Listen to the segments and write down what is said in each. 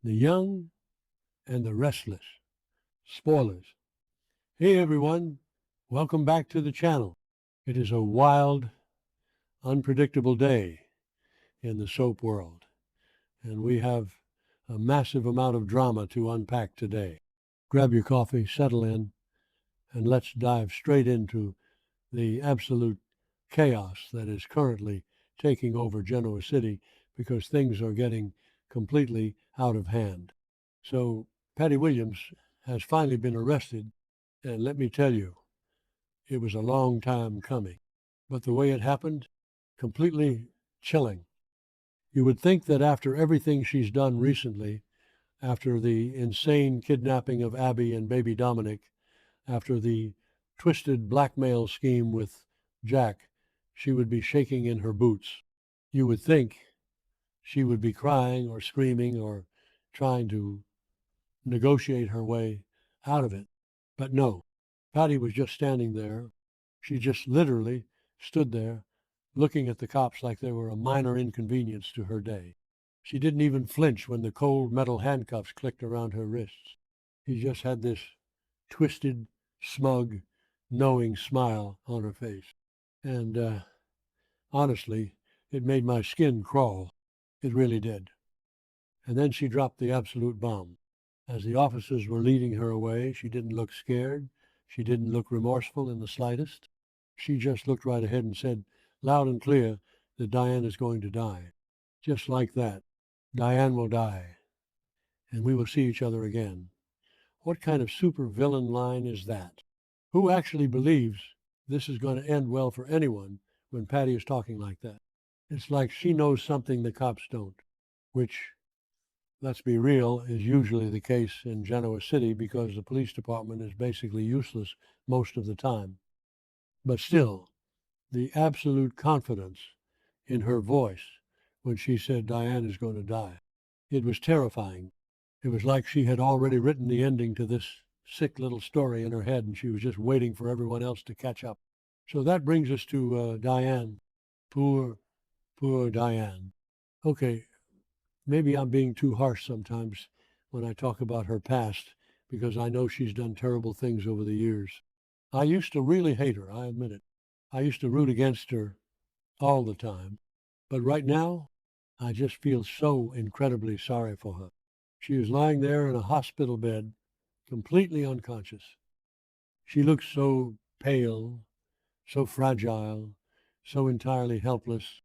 The Young and the Restless. Spoilers. Hey everyone, welcome back to the channel. It is a wild, unpredictable day in the soap world, and we have a massive amount of drama to unpack today. Grab your coffee, settle in, and let's dive straight into the absolute chaos that is currently taking over Genoa City because things are getting completely out of hand. So Patty Williams has finally been arrested, and let me tell you, it was a long time coming. But the way it happened, completely chilling. You would think that after everything she's done recently, after the insane kidnapping of Abby and baby Dominic, after the twisted blackmail scheme with Jack, she would be shaking in her boots. You would think she would be crying or screaming or trying to negotiate her way out of it. But no, Patty was just standing there. She just literally stood there looking at the cops like they were a minor inconvenience to her day. She didn't even flinch when the cold metal handcuffs clicked around her wrists. She just had this twisted, smug, knowing smile on her face. And honestly, it made my skin crawl. It really did. And then she dropped the absolute bomb. As the officers were leading her away, she didn't look scared. She didn't look remorseful in the slightest. She just looked right ahead and said, loud and clear, that Diane is going to die. Just like that. Diane will die, and we will see each other again. What kind of super villain line is that? Who actually believes this is going to end well for anyone when Patty is talking like that? It's like she knows something the cops don't, which, let's be real, is usually the case in Genoa City because the police department is basically useless most of the time. But still, the absolute confidence in her voice when she said Diane is going to die, it was terrifying. It was like she had already written the ending to this sick little story in her head, and she was just waiting for everyone else to catch up. So that brings us to Diane. Poor Diane. Okay, maybe I'm being too harsh sometimes when I talk about her past, because I know she's done terrible things over the years. I used to really hate her, I admit it. I used to root against her all the time. But right now, I just feel so incredibly sorry for her. She is lying there in a hospital bed, completely unconscious. She looks so pale, so fragile, so entirely helpless.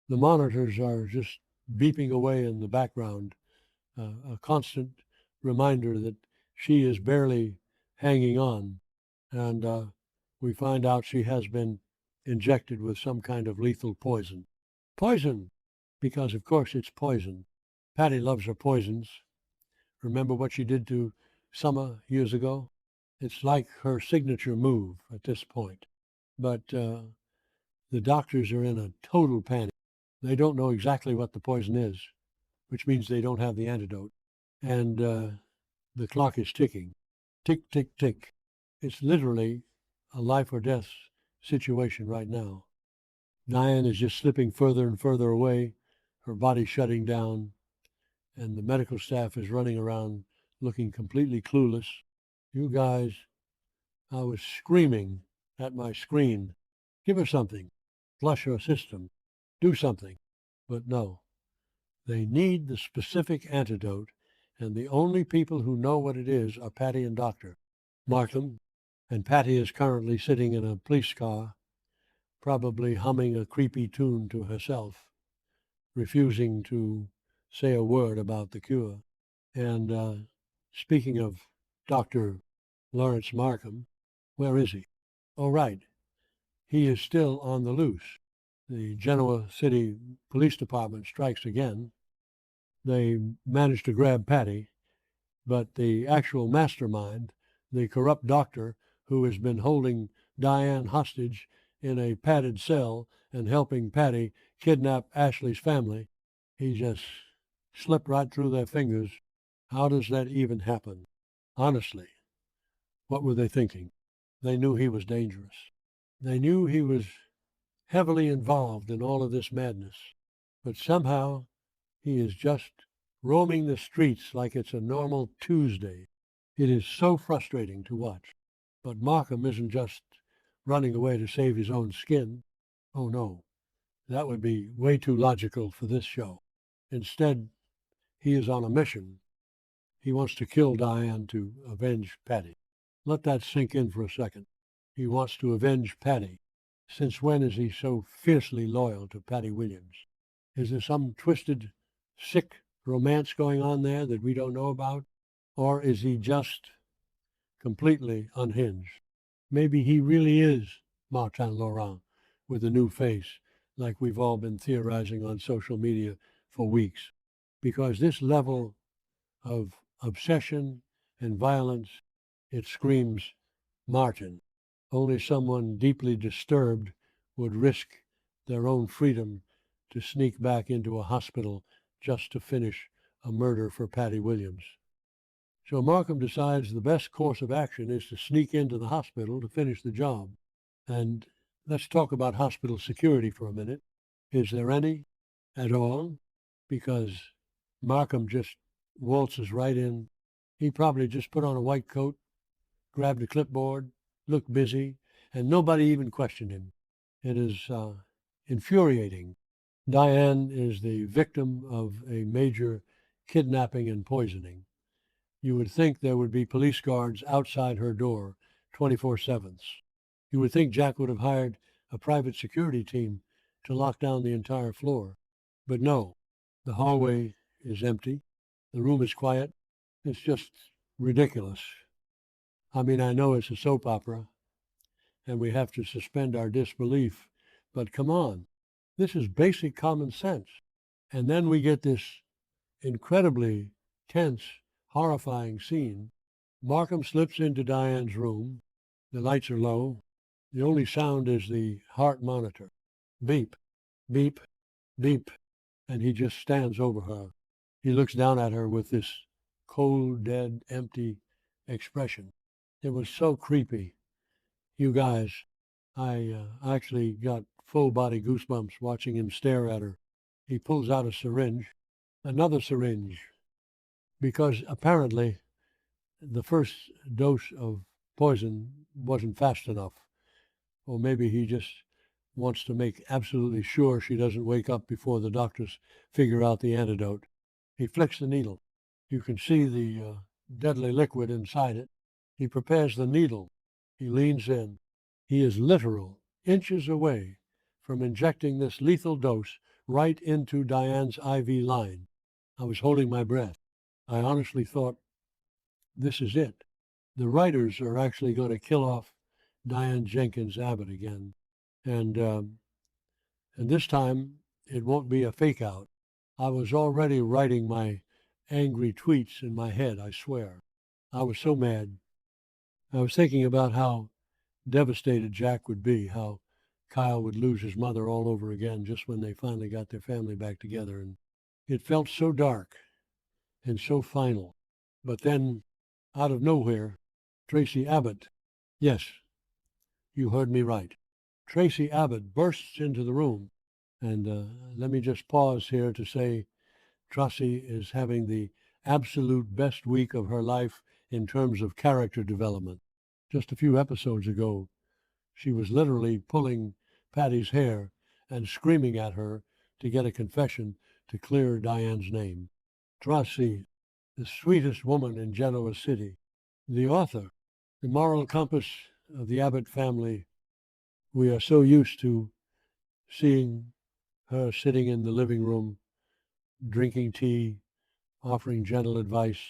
The monitors are just beeping away in the background, a constant reminder that she is barely hanging on. And we find out she has been injected with some kind of lethal poison. Poison! Because, of course, it's poison. Patty loves her poisons. Remember what she did to Summer years ago? It's like her signature move at this point. But the doctors are in a total panic. They don't know exactly what the poison is, which means they don't have the antidote. And the clock is ticking. Tick, tick, tick. It's literally a life or death situation right now. Diane is just slipping further and further away, her body shutting down, and the medical staff is running around looking completely clueless. You guys, I was screaming at my screen, give her something, flush her system, do something. But no, they need the specific antidote, and the only people who know what it is are Patty and Dr. Markham, and Patty is currently sitting in a police car, probably humming a creepy tune to herself, refusing to say a word about the cure. And speaking of Dr. Lawrence Markham, where is he? Oh, right. He is still on the loose. The Genoa City Police Department strikes again. They managed to grab Patty, but the actual mastermind, the corrupt doctor who has been holding Diane hostage in a padded cell and helping Patty kidnap Ashley's family, he just slipped right through their fingers. How does that even happen? Honestly, what were they thinking? They knew he was dangerous. They knew he was heavily involved in all of this madness, but somehow he is just roaming the streets like it's a normal Tuesday. It is so frustrating to watch. But Markham isn't just running away to save his own skin. Oh no, that would be way too logical for this show. Instead, he is on a mission. He wants to kill Diane to avenge Patty. Let that sink in for a second. He wants to avenge Patty. Since when is he so fiercely loyal to Patty Williams? Is there some twisted, sick romance going on there that we don't know about? Or is he just completely unhinged? Maybe he really is Martin Laurent with a new face, like we've all been theorizing on social media for weeks. Because this level of obsession and violence, it screams Martin. Only someone deeply disturbed would risk their own freedom to sneak back into a hospital just to finish a murder for Patty Williams. So Markham decides the best course of action is to sneak into the hospital to finish the job. And let's talk about hospital security for a minute. Is there any at all? Because Markham just waltzes right in. He probably just put on a white coat, grabbed a clipboard, looked busy, and nobody even questioned him. It is infuriating. Diane is the victim of a major kidnapping and poisoning. You would think there would be police guards outside her door 24/7. You would think Jack would have hired a private security team to lock down the entire floor. But no, the hallway is empty. The room is quiet. It's just ridiculous. I mean, I know it's a soap opera and we have to suspend our disbelief, but come on, this is basic common sense. And then we get this incredibly tense, horrifying scene. Markham slips into Diane's room. The lights are low. The only sound is the heart monitor. Beep, beep, beep. And he just stands over her. He looks down at her with this cold, dead, empty expression. It was so creepy. You guys, I actually got full body goosebumps watching him stare at her. He pulls out a syringe, another syringe, because apparently the first dose of poison wasn't fast enough. Or maybe he just wants to make absolutely sure she doesn't wake up before the doctors figure out the antidote. He flicks the needle. You can see the deadly liquid inside it. He prepares the needle. He leans in. He is literal, inches away from injecting this lethal dose right into Diane's IV line. I was holding my breath. I honestly thought, this is it. The writers are actually going to kill off Diane Jenkins Abbott again. And this time, it won't be a fake out. I was already writing my angry tweets in my head, I swear. I was so mad. I was thinking about how devastated Jack would be, how Kyle would lose his mother all over again just when they finally got their family back together. And it felt so dark and so final. But then, out of nowhere, Traci Abbott, yes, you heard me right. Traci Abbott bursts into the room. And let me just pause here to say Traci is having the absolute best week of her life in terms of character development. Just a few episodes ago, she was literally pulling Patty's hair and screaming at her to get a confession to clear Diane's name. Traci, the sweetest woman in Genoa City, the author, the moral compass of the Abbott family. We are so used to seeing her sitting in the living room, drinking tea, offering gentle advice,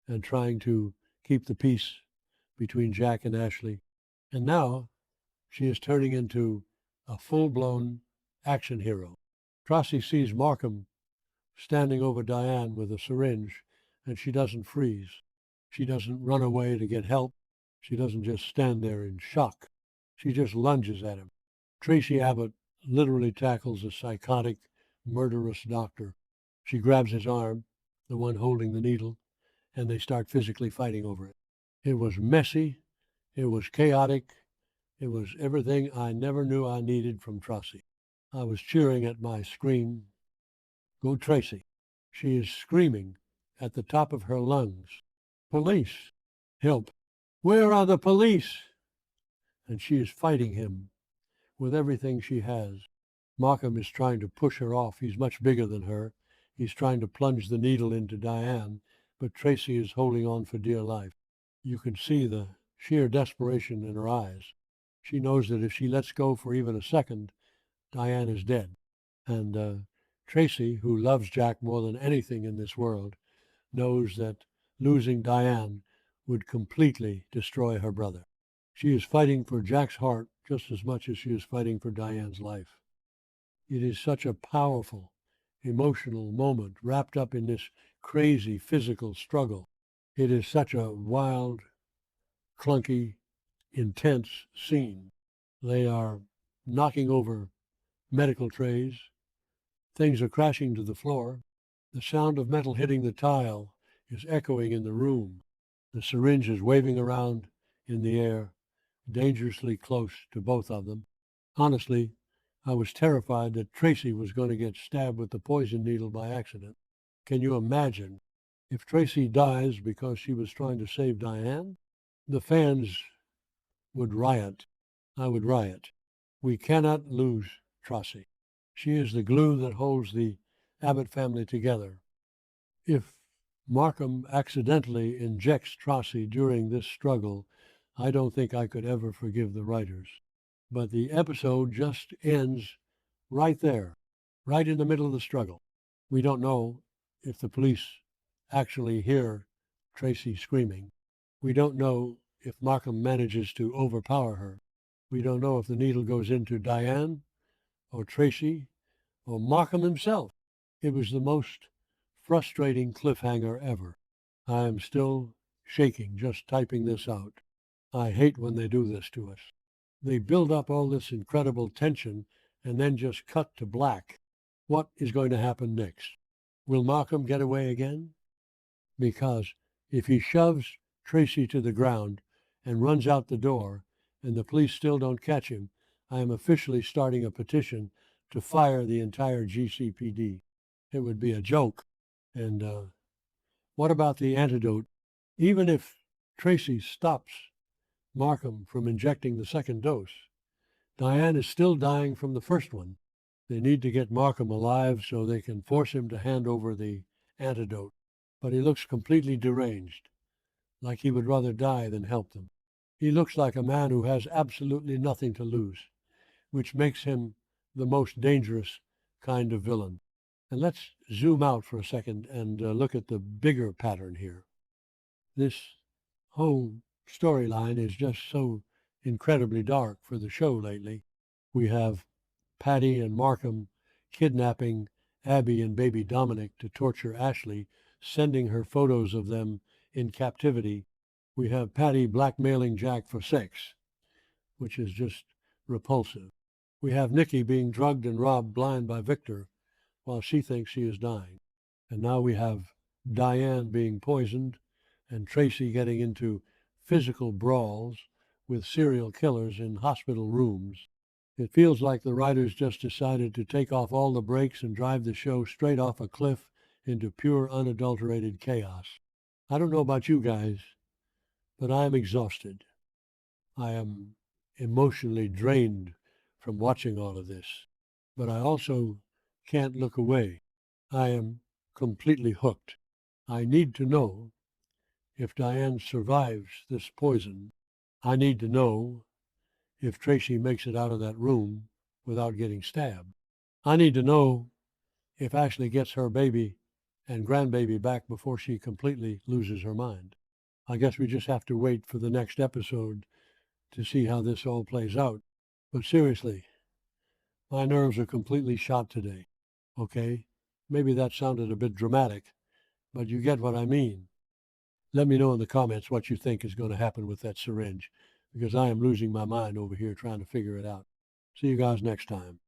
and trying to keep the peace between Jack and Ashley. And now she is turning into a full-blown action hero. Traci sees Markham standing over Diane with a syringe, and she doesn't freeze. She doesn't run away to get help. She doesn't just stand there in shock. She just lunges at him. Traci Abbott literally tackles a psychotic, murderous doctor. She grabs his arm, the one holding the needle, and they start physically fighting over it. It was messy. It was chaotic. It was everything I never knew I needed from Traci. I was cheering at my screen, "Go Traci." She is screaming at the top of her lungs, "Police! Help! Where are the police?" And she is fighting him with everything she has. Markham is trying to push her off. He's much bigger than her. He's trying to plunge the needle into Diane, but Traci is holding on for dear life. You can see the sheer desperation in her eyes. She knows that if she lets go for even a second, Diane is dead. And Traci, who loves Jack more than anything in this world, knows that losing Diane would completely destroy her brother. She is fighting for Jack's heart just as much as she is fighting for Diane's life. It is such a powerful, emotional moment wrapped up in this crazy physical struggle. It is such a wild, clunky, intense scene. They are knocking over medical trays. Things are crashing to the floor. The sound of metal hitting the tile is echoing in the room. The syringe is waving around in the air, dangerously close to both of them. Honestly, I was terrified that Traci was going to get stabbed with the poison needle by accident. Can you imagine if Traci dies because she was trying to save Diane? The fans would riot. I would riot. We cannot lose Traci. She is the glue that holds the Abbott family together. If Markham accidentally injects Traci during this struggle, I don't think I could ever forgive the writers. But the episode just ends right there, right in the middle of the struggle. We don't know if the police actually hear Traci screaming. We don't know if Markham manages to overpower her. We don't know if the needle goes into Diane or Traci or Markham himself. It was the most frustrating cliffhanger ever. I am still shaking just typing this out. I hate when they do this to us. They build up all this incredible tension and then just cut to black. What is going to happen next? Will Markham get away again? Because if he shoves Traci to the ground and runs out the door and the police still don't catch him, I am officially starting a petition to fire the entire GCPD. It would be a joke. And what about the antidote? Even if Traci stops Markham from injecting the second dose, Diane is still dying from the first one. They need to get Markham alive so they can force him to hand over the antidote. But he looks completely deranged, like he would rather die than help them. He looks like a man who has absolutely nothing to lose, which makes him the most dangerous kind of villain. And let's zoom out for a second and look at the bigger pattern here. This whole storyline is just so incredibly dark for the show lately. We have Patty and Markham kidnapping Abby and baby Dominic to torture Ashley, sending her photos of them in captivity. We have Patty blackmailing Jack for sex, which is just repulsive. We have Nikki being drugged and robbed blind by Victor while she thinks she is dying. And now we have Diane being poisoned and Traci getting into physical brawls with serial killers in hospital rooms. It feels like the writers just decided to take off all the brakes and drive the show straight off a cliff into pure unadulterated chaos. I don't know about you guys, but I am exhausted. I am emotionally drained from watching all of this, but I also can't look away. I am completely hooked. I need to know if Diane survives this poison. I need to know if Traci makes it out of that room without getting stabbed. I need to know if Ashley gets her baby and grandbaby back before she completely loses her mind. I guess we just have to wait for the next episode to see how this all plays out. But seriously, my nerves are completely shot today. Okay? Maybe that sounded a bit dramatic, but you get what I mean. Let me know in the comments what you think is going to happen with that syringe, because I am losing my mind over here trying to figure it out. See you guys next time.